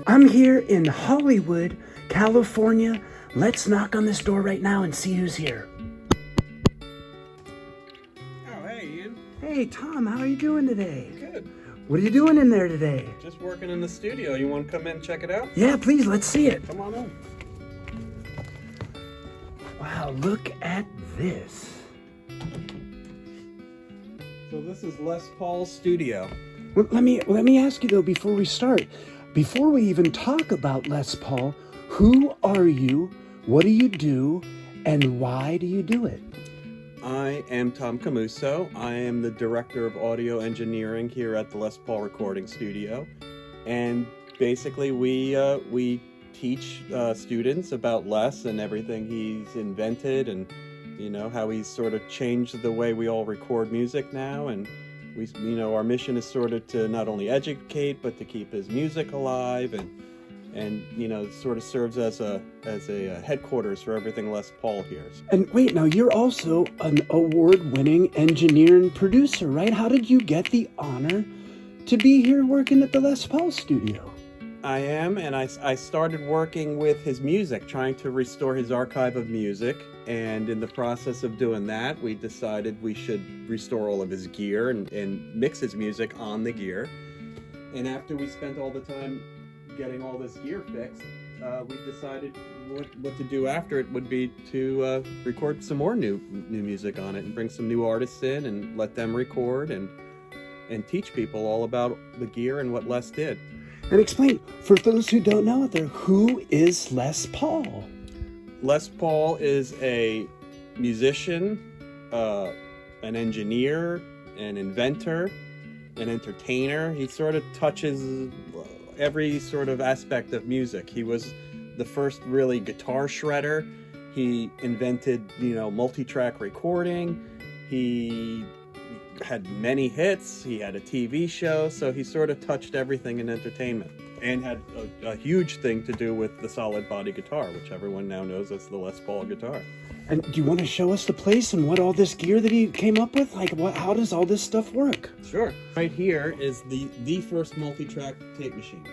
I'm here in Hollywood, California. Let's knock on this door right now and see who's here. Oh, hey, Ian. Hey, Tom, how are you doing today? Good. What are you doing in there today? Just working in the studio. You want to come in and check it out? Yeah, please, let's see it. Come on in. Wow, look at this. So this is Les Paul's studio. Well, let me ask you though before we start. Before we even talk about Les Paul, who are you? What do you do? And why do you do it? I am Tom Camuso. I am the director of audio engineering here at the Les Paul Recording Studio. And basically we teach students about Les and everything he's invented, and you know how he's sort of changed the way we all record music now. And we, you know, our mission is sort of to not only educate but to keep his music alive, and you know, sort of serves as a headquarters for everything Les Paul here. And wait, now you're also an award-winning engineer and producer, right? How did you get the honor to be here working at the Les Paul studio? I am, and I started working with his music, trying to restore his archive of music. And in the process of doing that, we decided we should restore all of his gear and mix his music on the gear. And after we spent all the time getting all this gear fixed, we decided what to do after it would be to record some more new music on it and bring some new artists in and let them record and teach people all about the gear and what Les did. And explain, for those who don't know out there, who is Les Paul? Les Paul is a musician, an engineer, an inventor, an entertainer. He sort of touches every sort of aspect of music. He was the first really guitar shredder. He invented, you know, multi-track recording. He had many hits. He had a TV show, so he sort of touched everything in entertainment, and had a huge thing to do with the solid body guitar, which everyone now knows as the Les Paul guitar. And do you want to show us the place and what all this gear that he came up with? Like, how does all this stuff work? Sure. Right here is the first multi-track tape machine.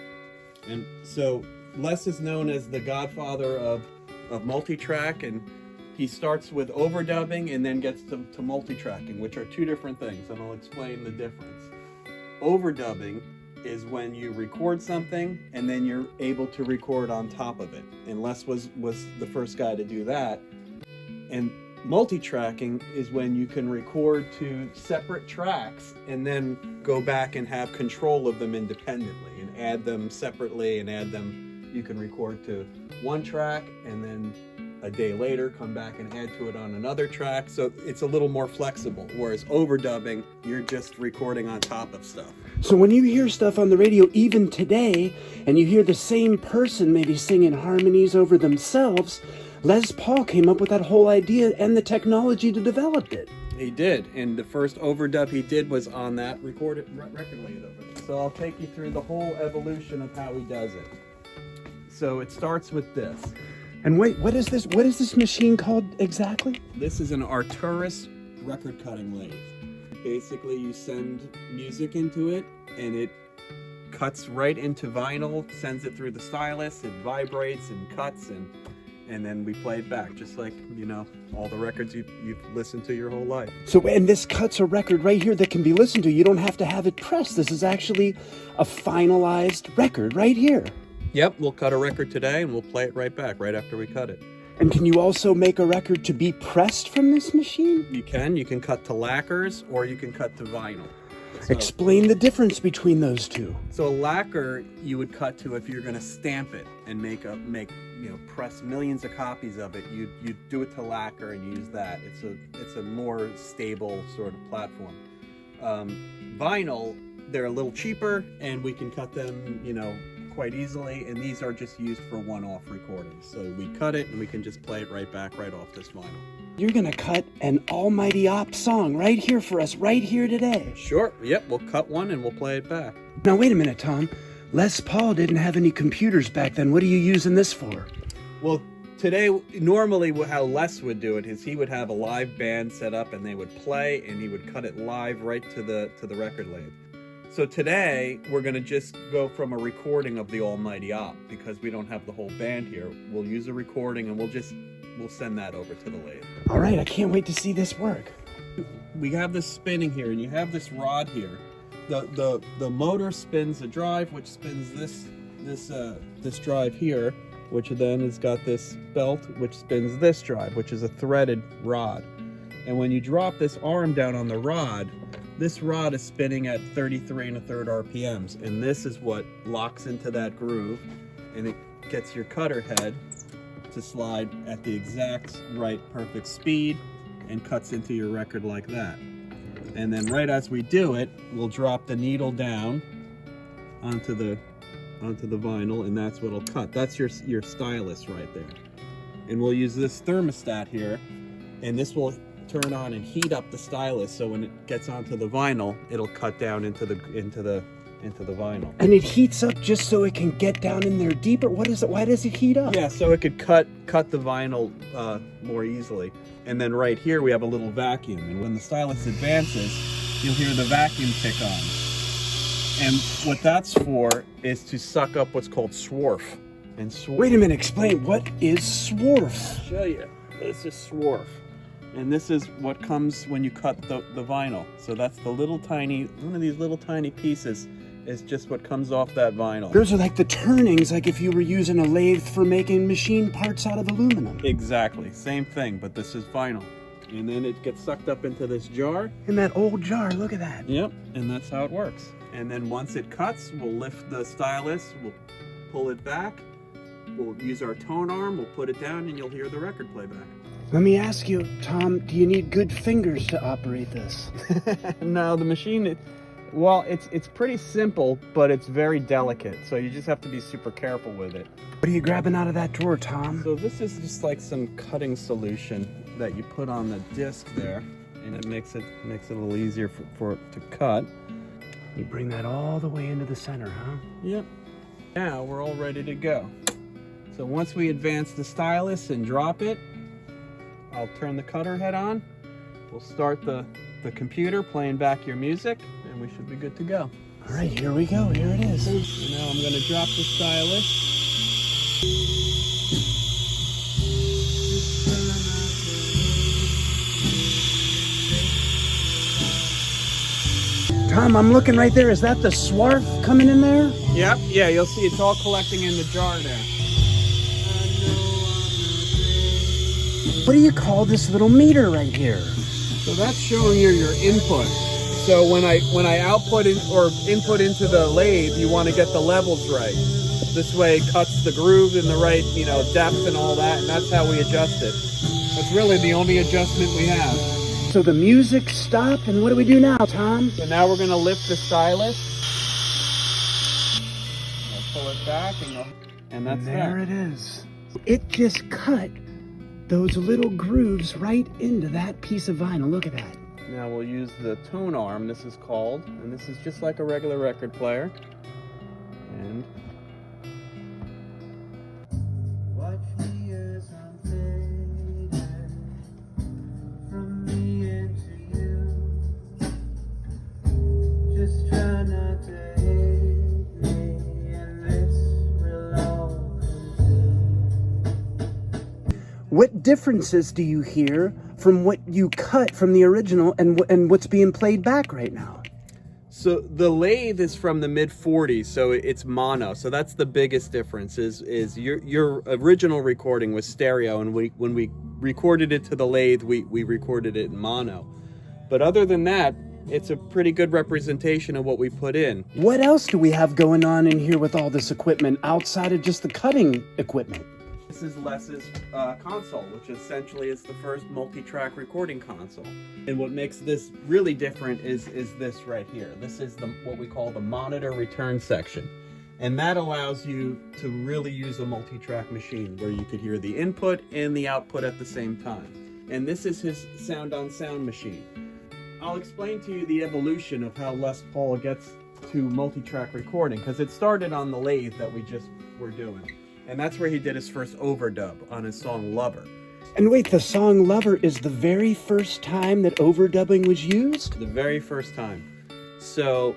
And so Les is known as the godfather of multi-track, and he starts with overdubbing and then gets to multi-tracking, which are two different things, and I'll explain the difference. Overdubbing is when you record something and then you're able to record on top of it. And Les was the first guy to do that. And multi-tracking is when you can record to separate tracks and then go back and have control of them independently and add them separately, and you can record to one track and then a day later come back and add to it on another track. So it's a little more flexible, whereas overdubbing, you're just recording on top of stuff. So when you hear stuff on the radio, even today, and you hear the same person maybe singing harmonies over themselves, Les Paul came up with that whole idea and the technology to develop it. He did, and the first overdub he did was on that record lathe over there. So I'll take you through the whole evolution of how he does it. So it starts with this. And wait, what is this? What is this machine called exactly? This is an Arturis record cutting lathe. Basically, you send music into it, and it cuts right into vinyl, sends it through the stylus, it vibrates and cuts, and then we play it back, just like, you know, all the records you've listened to your whole life. So, and this cuts a record right here that can be listened to. You don't have to have it pressed. This is actually a finalized record right here. Yep, we'll cut a record today and we'll play it right back, right after we cut it. And can you also make a record to be pressed from this machine? You can cut to lacquers or you can cut to vinyl. So, explain the difference between those two. So a lacquer you would cut to if you're going to stamp it and press millions of copies of it. You do it to lacquer and use that. It's a more stable sort of platform. Vinyl, they're a little cheaper and we can cut them, you know, quite easily, and these are just used for one-off recordings. So we cut it and we can just play it right back, right off this vinyl. You're gonna cut an almighty op song right here for us, right here today. Sure, yep, we'll cut one and we'll play it back. Now wait a minute, Tom. Les Paul didn't have any computers back then. What are you using this for? Well, today, normally how Les would do it is he would have a live band set up and they would play and he would cut it live right to the record lathe. So today we're going to just go from a recording of the Almighty Op because we don't have the whole band here. We'll use a recording and we'll send that over to the lathe. All right, I can't wait to see this work. We have this spinning here, and you have this rod here. The motor spins a drive, which spins this drive here, which then has got this belt, which spins this drive, which is a threaded rod. And when you drop this arm down on the rod, this rod is spinning at 33 1/3 RPMs, and this is what locks into that groove, and it gets your cutter head to slide at the exact right perfect speed and cuts into your record like that. And then right as we do it, we'll drop the needle down onto the vinyl, and that's what'll cut. That's your stylus right there. And we'll use this thermostat here, and this will turn on and heat up the stylus, so when it gets onto the vinyl, it'll cut down into the vinyl. And it heats up just so it can get down in there deeper? What is it? Why does it heat up? Yeah, so it could cut the vinyl more easily. And then right here we have a little vacuum, and when the stylus advances, you'll hear the vacuum kick on. And what that's for is to suck up what's called swarf. And Wait a minute, explain, what is swarf? I'll show you. This is swarf. And this is what comes when you cut the vinyl. So that's the one of these little tiny pieces is just what comes off that vinyl. Those are like the turnings, like if you were using a lathe for making machine parts out of aluminum. Exactly, same thing, but this is vinyl. And then it gets sucked up into this jar. In that old jar, look at that. Yep, and that's how it works. And then once it cuts, we'll lift the stylus, we'll pull it back, we'll use our tone arm, we'll put it down, and you'll hear the record playback. Let me ask you, Tom, do you need good fingers to operate this? No, the machine, well, it's pretty simple, but it's very delicate, so you just have to be super careful with it. What are you grabbing out of that drawer, Tom? So this is just like some cutting solution that you put on the disc there, and it makes it a little easier for it to cut. You bring that all the way into the center, huh? Yep. Now we're all ready to go. So once we advance the stylus and drop it, I'll turn the cutter head on. We'll start the computer playing back your music, and we should be good to go. All right, here we go. Here it is. So now I'm going to drop the stylus. Tom, I'm looking right there. Is that the swarf coming in there? Yep, yeah, you'll see it's all collecting in the jar there. What do you call this little meter right here? So that's showing you your input. So when I output or input into the lathe, you want to get the levels right. This way it cuts the groove in the right, depth and all that, and that's how we adjust it. That's really the only adjustment we have. So the music stopped, and what do we do now, Tom? So now we're going to lift the stylus. I'll pull it back, and that's there it is. It just cut those little grooves right into that piece of vinyl. Look at that. Now we'll use the tone arm, this is called, and this is just like a regular record player. And watch me as I'm fading from me into you. Just try not to hate me, and this will all continue. What differences do you hear from what you cut from the original and what's being played back right now? So the lathe is from the mid-40s, so it's mono. So that's the biggest difference is your original recording was stereo, and when we recorded it to the lathe, we recorded it in mono. But other than that, it's a pretty good representation of what we put in. What else do we have going on in here with all this equipment outside of just the cutting equipment? This is Les's console, which essentially is the first multi-track recording console. And what makes this really different is this right here. This is what we call the monitor return section. And that allows you to really use a multi-track machine where you could hear the input and the output at the same time. And this is his sound-on-sound machine. I'll explain to you the evolution of how Les Paul gets to multi-track recording, because it started on the lathe that we just were doing. And that's where he did his first overdub on his song Lover. And wait, the song Lover is the very first time that overdubbing was used? The very first time. So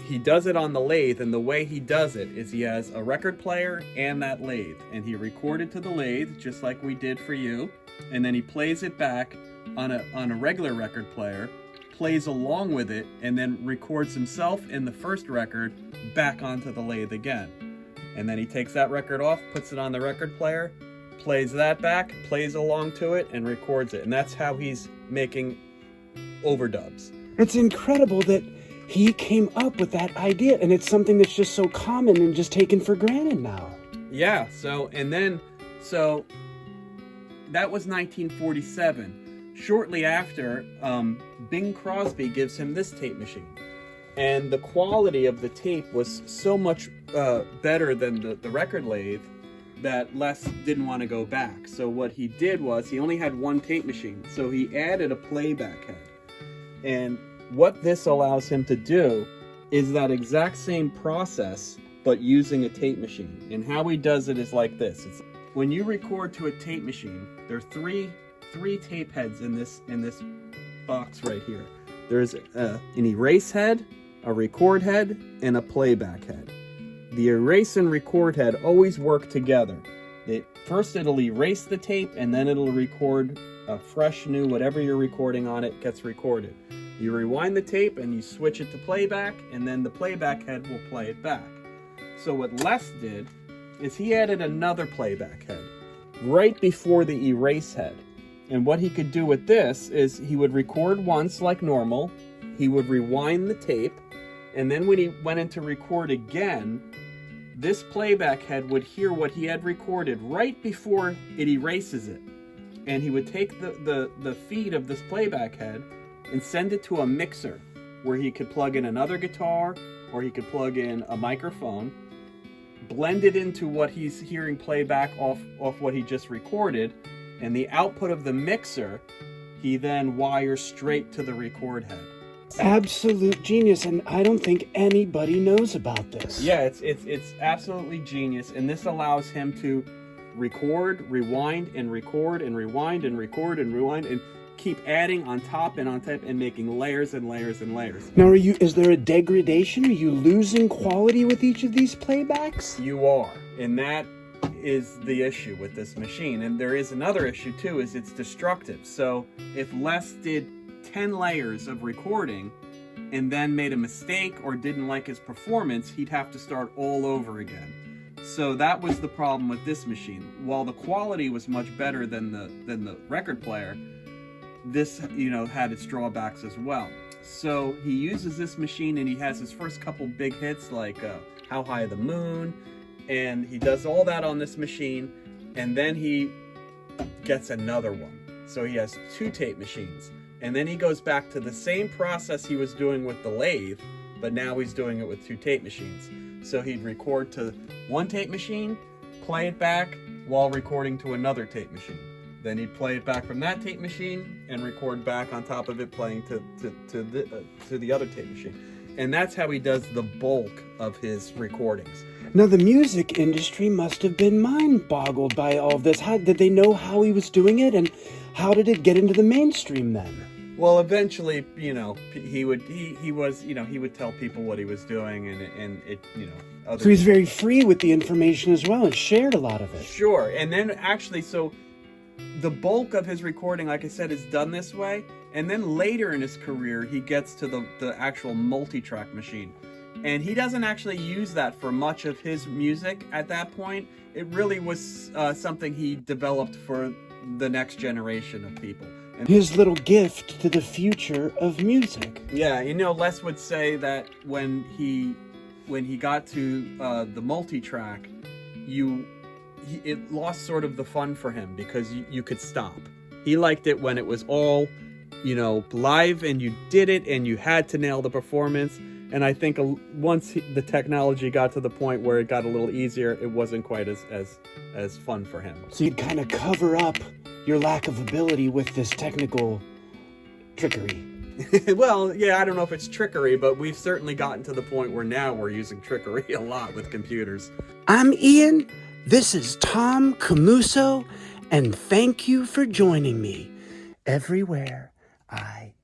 he does it on the lathe, and the way he does it is he has a record player and that lathe, and he recorded to the lathe just like we did for you, and then he plays it back on a regular record player, plays along with it, and then records himself in the first record back onto the lathe again. And then he takes that record off, puts it on the record player, plays that back, plays along to it, and records it. And that's how he's making overdubs. It's incredible that he came up with that idea, and it's something that's just so common and just taken for granted now. Yeah, so that was 1947. Shortly after, Bing Crosby gives him this tape machine. And the quality of the tape was so much better than the record lathe that Les didn't want to go back. So what he did was, he only had one tape machine, so he added a playback head. And what this allows him to do is that exact same process, but using a tape machine. And how he does it is like this. When you record to a tape machine, there are three tape heads in this box right here. There's an erase head, a record head, and a playback head. The erase and record head always work together. First it'll erase the tape, and then it'll record a fresh new, whatever you're recording on it gets recorded. You rewind the tape and you switch it to playback, and then the playback head will play it back. So what Les did is he added another playback head right before the erase head. And what he could do with this is he would record once like normal, he would rewind the tape, and then when he went in to record again, this playback head would hear what he had recorded right before it erases it. And he would take the feed of this playback head and send it to a mixer where he could plug in another guitar or he could plug in a microphone, blend it into what he's hearing playback off what he just recorded, and the output of the mixer he then wires straight to the record head. Absolute genius, and I don't think anybody knows about this. Yeah, it's absolutely genius, and this allows him to record, rewind, and record, and rewind, and record, and rewind, and keep adding on top and on top and making layers and layers and layers. Now, is there a degradation? Are you losing quality with each of these playbacks? You are, and that is the issue with this machine. And there is another issue too, is it's destructive. So if Les did 10 layers of recording and then made a mistake or didn't like his performance, he'd have to start all over again. So that was the problem with this machine. While the quality was much better than the record player, this, had its drawbacks as well. So he uses this machine and he has his first couple big hits like How High the Moon, and he does all that on this machine, and then he gets another one. So he has two tape machines, and then he goes back to the same process he was doing with the lathe, but now he's doing it with two tape machines. So he'd record to one tape machine, play it back while recording to another tape machine. Then he'd play it back from that tape machine and record back on top of it, playing to the other tape machine. And that's how he does the bulk of his recordings. Now, the music industry must have been mind-boggled by all of this. How did they know how he was doing it, and how did it get into the mainstream then? Well, eventually, he would tell people what he was doing, and it. So he's very free with the information as well, and shared a lot of it. Sure, and then actually, so the bulk of his recording, like I said, is done this way, and then later in his career, he gets to the actual multi-track machine. And he doesn't actually use that for much of his music at that point. It really was something he developed for the next generation of people. And his little gift to the future of music. Yeah, Les would say that when he got to the multi-track, it lost sort of the fun for him because you could stop. He liked it when it was all, live and you did it and you had to nail the performance. And I think once the technology got to the point where it got a little easier, it wasn't quite as fun for him. So you'd kind of cover up your lack of ability with this technical trickery. Well, yeah, I don't know if it's trickery, but we've certainly gotten to the point where now we're using trickery a lot with computers. I'm Ian. This is Tom Camuso, and thank you for joining me everywhere I